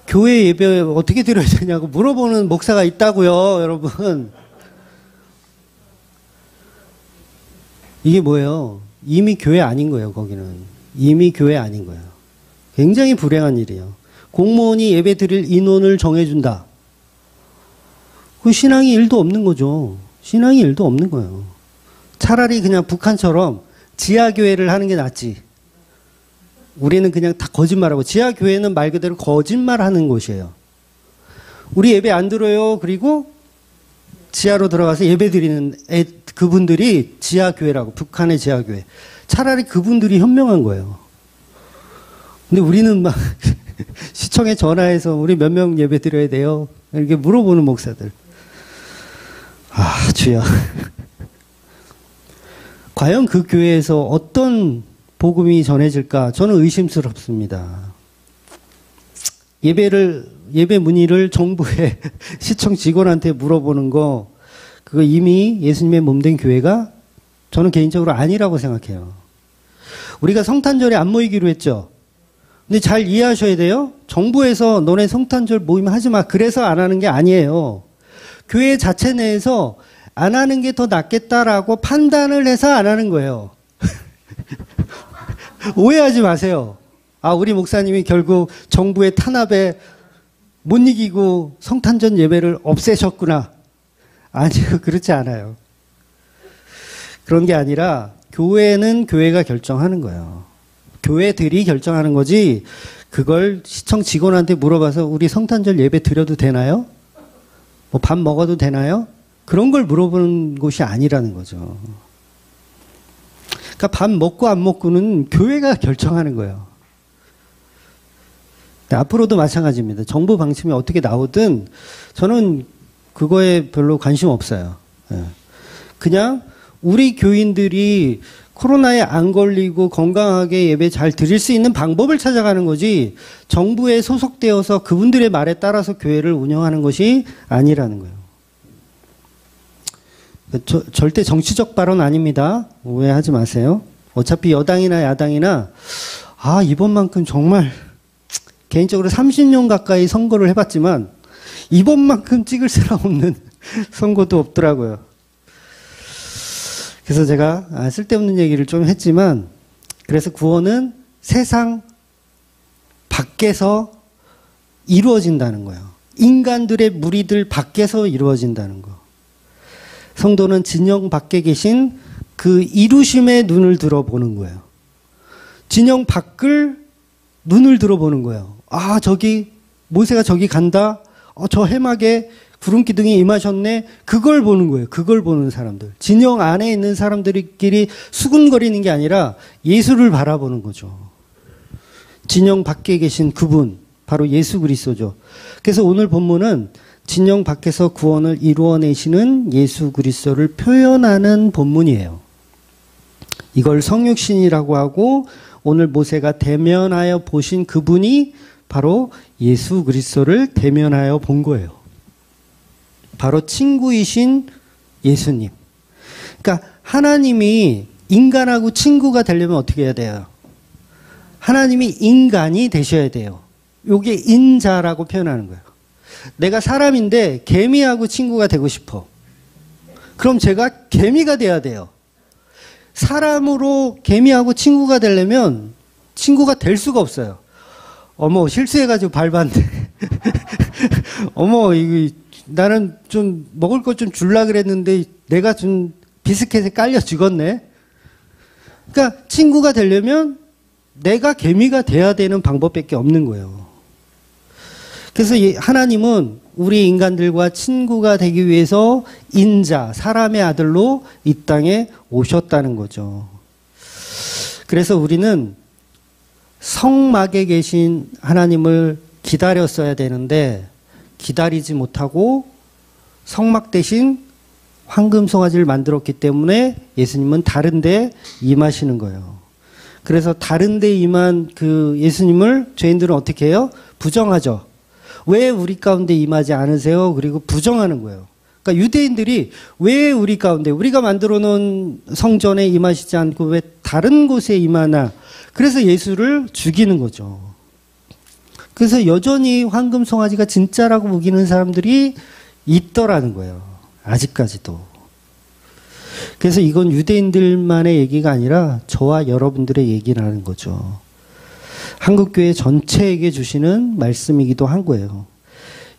교회 예배 어떻게 드려야 되냐고 물어보는 목사가 있다고요, 여러분. 이게 뭐예요? 이미 교회 아닌 거예요, 거기는. 이미 교회 아닌 거예요. 굉장히 불행한 일이에요. 공무원이 예배 드릴 인원을 정해준다. 그 신앙이 일도 없는 거죠. 신앙이 일도 없는 거예요. 차라리 그냥 북한처럼 지하교회를 하는 게 낫지. 우리는 그냥 다 거짓말하고, 지하교회는 말 그대로 거짓말하는 곳이에요. 우리 예배 안 들어요. 그리고 지하로 들어가서 예배 드리는 그분들이 지하교회라고, 북한의 지하교회. 차라리 그분들이 현명한 거예요. 근데 우리는 막 시청에 전화해서 우리 몇 명 예배 드려야 돼요? 이렇게 물어보는 목사들. 아, 주여. 과연 그 교회에서 어떤 복음이 전해질까? 저는 의심스럽습니다. 예배 문의를 정부의 시청 직원한테 물어보는 거, 그거 이미 예수님의 몸된 교회가 저는 개인적으로 아니라고 생각해요. 우리가 성탄절에 안 모이기로 했죠. 근데 잘 이해하셔야 돼요. 정부에서 너네 성탄절 모임 하지 마. 그래서 안 하는 게 아니에요. 교회 자체 내에서 안 하는 게 더 낫겠다라고 판단을 해서 안 하는 거예요. 오해하지 마세요. 아, 우리 목사님이 결국 정부의 탄압에 못 이기고 성탄절 예배를 없애셨구나. 아니요, 그렇지 않아요. 그런 게 아니라 교회는 교회가 결정하는 거예요. 교회들이 결정하는 거지, 그걸 시청 직원한테 물어봐서 우리 성탄절 예배 드려도 되나요? 뭐 밥 먹어도 되나요? 그런 걸 물어보는 곳이 아니라는 거죠. 그러니까 밥 먹고 안 먹고는 교회가 결정하는 거예요. 앞으로도 마찬가지입니다. 정부 방침이 어떻게 나오든 저는 그거에 별로 관심 없어요. 그냥 우리 교인들이 코로나에 안 걸리고 건강하게 예배 잘 드릴 수 있는 방법을 찾아가는 거지 정부에 소속되어서 그분들의 말에 따라서 교회를 운영하는 것이 아니라는 거예요. 절대 정치적 발언 아닙니다. 오해하지 마세요. 어차피 여당이나 야당이나 이번만큼 정말 개인적으로 30년 가까이 선거를 해봤지만 이번만큼 찍을 사람 없는 선거도 없더라고요. 그래서 제가 쓸데없는 얘기를 좀 했지만 그래서 구원은 세상 밖에서 이루어진다는 거예요. 인간들의 무리들 밖에서 이루어진다는 거. 성도는 진영 밖에 계신 그 이루심의 눈을 들어보는 거예요. 진영 밖을 눈을 들어보는 거예요. 저기 모세가 저기 간다. 저 해막에 구름 기둥이 임하셨네. 그걸 보는 거예요. 그걸 보는 사람들. 진영 안에 있는 사람들끼리 수군거리는 게 아니라 예수를 바라보는 거죠. 진영 밖에 계신 그분, 바로 예수 그리스도죠. 그래서 오늘 본문은 진영 밖에서 구원을 이루어내시는 예수 그리스도를 표현하는 본문이에요. 이걸 성육신이라고 하고 오늘 모세가 대면하여 보신 그분이 바로 예수 그리스도를 대면하여 본 거예요. 바로 친구이신 예수님. 그러니까 하나님이 인간하고 친구가 되려면 어떻게 해야 돼요? 하나님이 인간이 되셔야 돼요. 이게 인자라고 표현하는 거예요. 내가 사람인데 개미하고 친구가 되고 싶어. 그럼 제가 개미가 돼야 돼요. 사람으로 개미하고 친구가 되려면 친구가 될 수가 없어요. 어머, 실수해가지고 밟았는데. 어머, 나는 좀 먹을 것 좀 줄라 그랬는데 내가 좀 비스켓에 깔려 죽었네. 그러니까 친구가 되려면 내가 개미가 돼야 되는 방법밖에 없는 거예요. 그래서 하나님은 우리 인간들과 친구가 되기 위해서 인자, 사람의 아들로 이 땅에 오셨다는 거죠. 그래서 우리는 성막에 계신 하나님을 기다렸어야 되는데 기다리지 못하고 성막 대신 황금송아지를 만들었기 때문에 예수님은 다른 데 임하시는 거예요. 그래서 다른 데 임한 그 예수님을 죄인들은 어떻게 해요? 부정하죠. 왜 우리 가운데 임하지 않으세요? 그리고 부정하는 거예요. 그러니까 유대인들이 왜 우리 가운데 우리가 만들어 놓은 성전에 임하시지 않고 왜 다른 곳에 임하나? 그래서 예수를 죽이는 거죠. 그래서 여전히 황금 송아지가 진짜라고 우기는 사람들이 있더라는 거예요. 아직까지도. 그래서 이건 유대인들만의 얘기가 아니라 저와 여러분들의 얘기라는 거죠. 한국교회 전체에게 주시는 말씀이기도 한 거예요.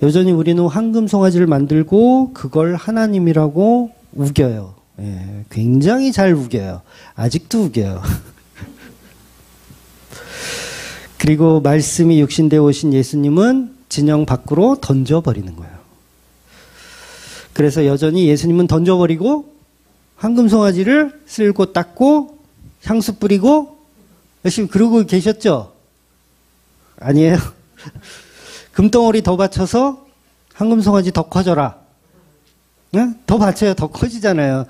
여전히 우리는 황금 송아지를 만들고 그걸 하나님이라고 우겨요. 예, 굉장히 잘 우겨요. 아직도 우겨요. 그리고 말씀이 육신되어 오신 예수님은 진영 밖으로 던져버리는 거예요. 그래서 여전히 예수님은 던져버리고 황금 송아지를 쓸고 닦고 향수 뿌리고 열심히 그러고 계셨죠? 아니에요. 금덩어리 더 받쳐서 황금 송아지 더 커져라. 네? 더 받쳐야 더 커지잖아요.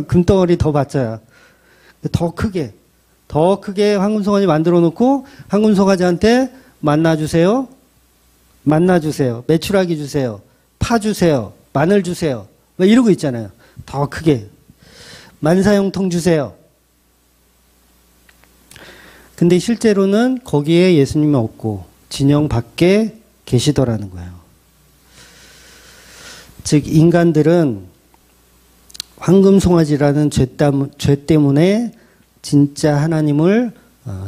금덩어리 더 받쳐야. 더 크게 황금 송아지 만들어 놓고 황금 송아지한테 만나 주세요. 메추라기 주세요. 파 주세요. 마늘 주세요. 왜 이러고 있잖아요. 더 크게. 만사형통 주세요. 근데 실제로는 거기에 예수님이 없고 진영 밖에 계시더라는 거예요. 즉 인간들은 황금 송아지라는 죄 때문에 진짜 하나님을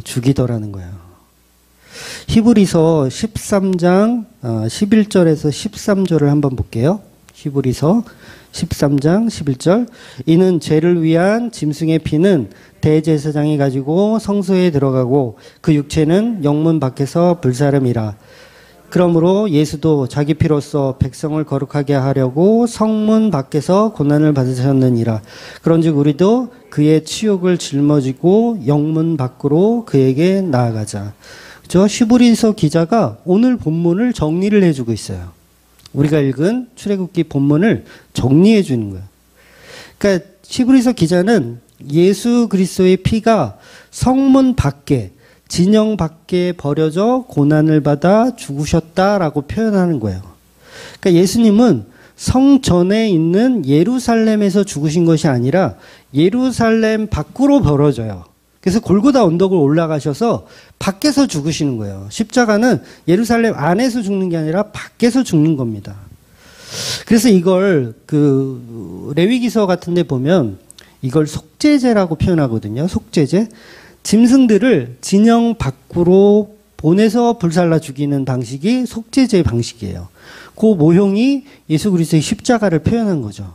죽이더라는 거예요. 히브리서 13장 11절에서 13절을 한번 볼게요. 히브리서 13장 11절. 이는 죄를 위한 짐승의 피는 대제사장이 가지고 성소에 들어가고 그 육체는 영문 밖에서 불사름이라. 그러므로 예수도 자기 피로써 백성을 거룩하게 하려고 성문 밖에서 고난을 받으셨느니라. 그런즉 우리도 그의 치욕을 짊어지고 영문 밖으로 그에게 나아가자. 저 히브리서 기자가 오늘 본문을 정리를 해주고 있어요. 우리가 읽은 출애굽기 본문을 정리해 주는 거예요. 그러니까 히브리서 기자는 예수 그리스도의 피가 성문 밖에, 진영 밖에 버려져 고난을 받아 죽으셨다라고 표현하는 거예요. 그러니까 예수님은 성전에 있는 예루살렘에서 죽으신 것이 아니라 예루살렘 밖으로 벌어져요. 그래서 골고다 언덕을 올라가셔서 밖에서 죽으시는 거예요. 십자가는 예루살렘 안에서 죽는 게 아니라 밖에서 죽는 겁니다. 그래서 이걸 레위기서 같은 데 보면 이걸 속죄제라고 표현하거든요. 속죄제. 짐승들을 진영 밖으로 보내서 불살라 죽이는 방식이 속죄제의 방식이에요. 그 모형이 예수 그리스도의 십자가를 표현한 거죠.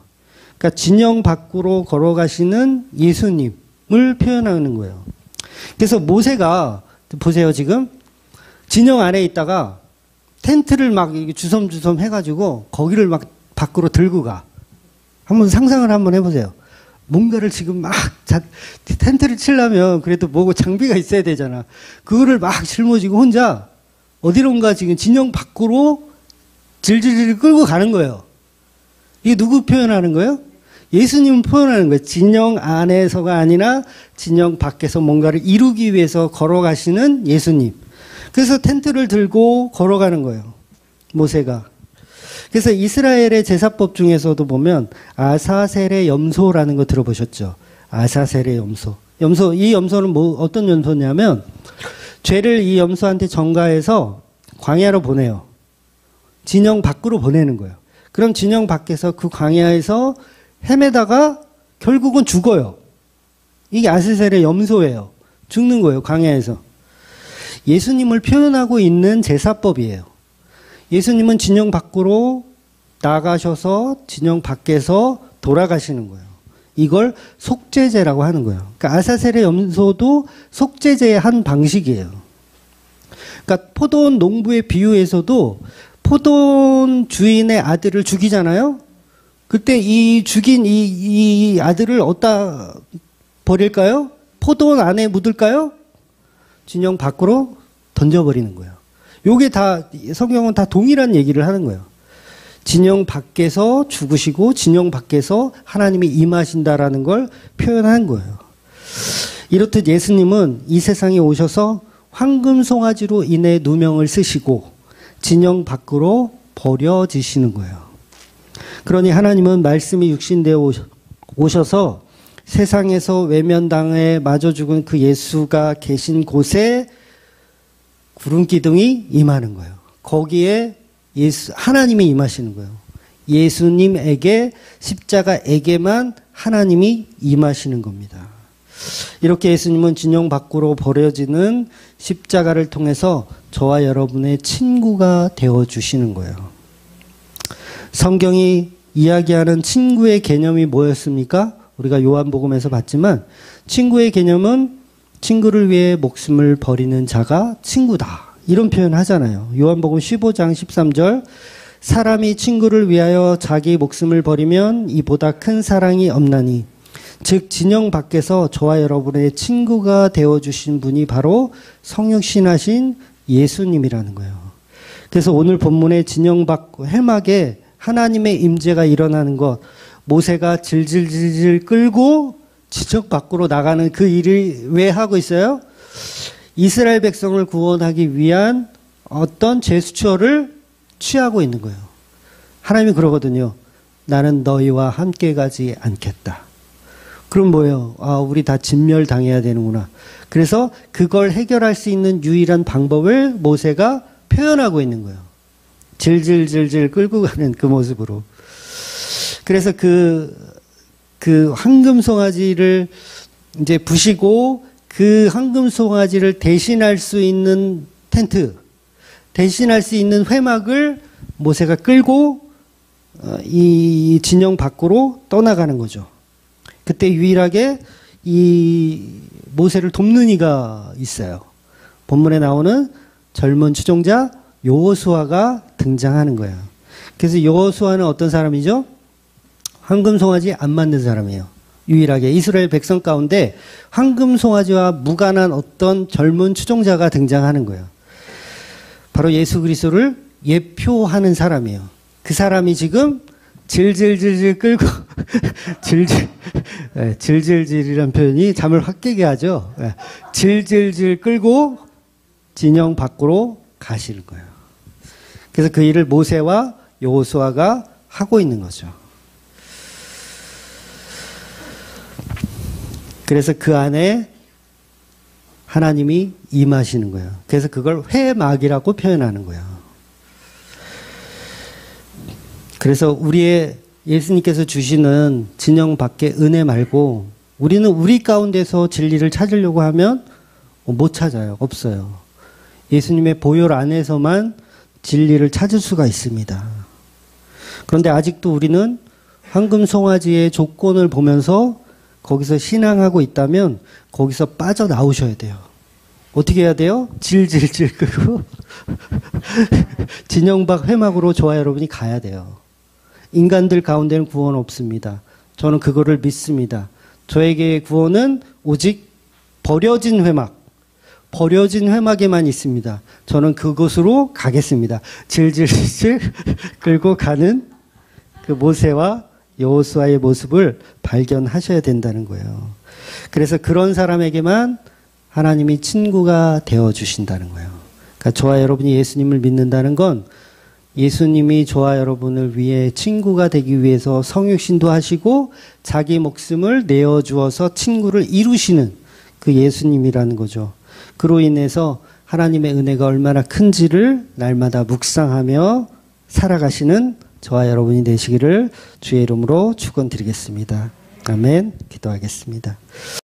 그러니까 진영 밖으로 걸어가시는 예수님을 표현하는 거예요. 그래서 모세가 보세요. 지금 진영 안에 있다가 텐트를 막 주섬주섬 해가지고 거기를 막 밖으로 들고 가. 한번 상상을 한번 해보세요. 뭔가를 지금 막 텐트를 치려면 그래도 뭐고 장비가 있어야 되잖아. 그거를 막 짊어지고 혼자 어디론가 지금 진영 밖으로 질질질 끌고 가는 거예요. 이게 누구 표현하는 거예요? 예수님 표현하는 거예요. 진영 안에서가 아니라 진영 밖에서 뭔가를 이루기 위해서 걸어가시는 예수님. 그래서 텐트를 들고 걸어가는 거예요. 모세가. 그래서 이스라엘의 제사법 중에서도 보면 아사셀의 염소라는 거 들어보셨죠? 아사셀의 염소. 이 염소는 어떤 염소냐면 죄를 이 염소한테 전가해서 광야로 보내요. 진영 밖으로 보내는 거예요. 그럼 진영 밖에서 그 광야에서 헤매다가 결국은 죽어요. 이게 아사셀의 염소예요. 죽는 거예요. 광야에서. 예수님을 표현하고 있는 제사법이에요. 예수님은 진영 밖으로 나가셔서 진영 밖에서 돌아가시는 거예요. 이걸 속죄제라고 하는 거예요. 그러니까 아사셀의 염소도 속죄제의 한 방식이에요. 그러니까 포도원 농부의 비유에서도 포도원 주인의 아들을 죽이잖아요. 그때 이 죽인 이 아들을 어디다 버릴까요? 포도원 안에 묻을까요? 진영 밖으로 던져버리는 거예요. 요게 다 성경은 다 동일한 얘기를 하는 거예요. 진영 밖에서 죽으시고 진영 밖에서 하나님이 임하신다라는 걸 표현한 거예요. 이렇듯 예수님은 이 세상에 오셔서 황금 송아지로 인해 누명을 쓰시고 진영 밖으로 버려지시는 거예요. 그러니 하나님은 말씀이 육신되어 오셔서 세상에서 외면당해 마저 죽은 그 예수가 계신 곳에 구름 기둥이 임하는 거예요. 거기에 하나님이 임하시는 거예요. 예수님에게 십자가에게만 하나님이 임하시는 겁니다. 이렇게 예수님은 진영 밖으로 버려지는 십자가를 통해서 저와 여러분의 친구가 되어주시는 거예요. 성경이 이야기하는 친구의 개념이 뭐였습니까? 우리가 요한복음에서 봤지만 친구의 개념은 친구를 위해 목숨을 버리는 자가 친구다. 이런 표현 하잖아요. 요한복음 15장 13절 사람이 친구를 위하여 자기 목숨을 버리면 이보다 큰 사랑이 없나니 즉 진영 밖에서 저와 여러분의 친구가 되어주신 분이 바로 성육신하신 예수님이라는 거예요. 그래서 오늘 본문의 진영 밖 회막에 하나님의 임재가 일어나는 것, 모세가 질질질질 끌고 진영 밖으로 나가는 그 일을 왜 하고 있어요? 이스라엘 백성을 구원하기 위한 어떤 제스처를 취하고 있는 거예요. 하나님이 그러거든요. 나는 너희와 함께 가지 않겠다. 그럼 뭐예요? 우리 다 진멸당해야 되는구나. 그래서 그걸 해결할 수 있는 유일한 방법을 모세가 표현하고 있는 거예요. 질질질질 끌고 가는 그 모습으로. 그래서 그 황금 송아지를 이제 부시고 그 황금 송아지를 대신할 수 있는 텐트, 대신할 수 있는 회막을 모세가 끌고 이 진영 밖으로 떠나가는 거죠. 그때 유일하게 이 모세를 돕는 이가 있어요. 본문에 나오는 젊은 추종자 여호수아가 등장하는 거예요. 그래서 여호수아는 어떤 사람이죠? 황금 송아지 안 맞는 사람이에요. 유일하게 이스라엘 백성 가운데 황금 송아지와 무관한 어떤 젊은 추종자가 등장하는 거예요. 바로 예수 그리스도를 예표하는 사람이에요. 그 사람이 지금 질질질질 끌고 질질, 예, 질질질이라는 표현이 잠을 확 깨게 하죠. 예, 질질질 끌고 진영 밖으로 가시는 거예요. 그래서 그 일을 모세와 여호수아가 하고 있는 거죠. 그래서 그 안에 하나님이 임하시는 거예요. 그래서 그걸 회막이라고 표현하는 거예요. 그래서 우리의 예수님께서 주시는 진영 밖의 은혜 말고 우리는 우리 가운데서 진리를 찾으려고 하면 못 찾아요. 없어요. 예수님의 보혈 안에서만 진리를 찾을 수가 있습니다. 그런데 아직도 우리는 황금 송아지의 조건을 보면서 거기서 신앙하고 있다면 거기서 빠져나오셔야 돼요. 어떻게 해야 돼요? 질질질 끄고 진영 밖 회막으로 저와 여러분이 가야 돼요. 인간들 가운데는 구원 없습니다. 저는 그거를 믿습니다. 저에게의 구원은 오직 버려진 회막에만 있습니다. 저는 그곳으로 가겠습니다. 질질질 끌고 가는 그 모세와 여호수아의 모습을 발견하셔야 된다는 거예요. 그래서 그런 사람에게만 하나님이 친구가 되어 주신다는 거예요. 그러니까 저와 여러분이 예수님을 믿는다는 건 예수님이 저와 여러분을 위해 친구가 되기 위해서 성육신도 하시고 자기 목숨을 내어주어서 친구를 이루시는 그 예수님이라는 거죠. 그로 인해서 하나님의 은혜가 얼마나 큰지를 날마다 묵상하며 살아가시는 저와 여러분이 되시기를 주의 이름으로 축원드리겠습니다. 아멘. 기도하겠습니다.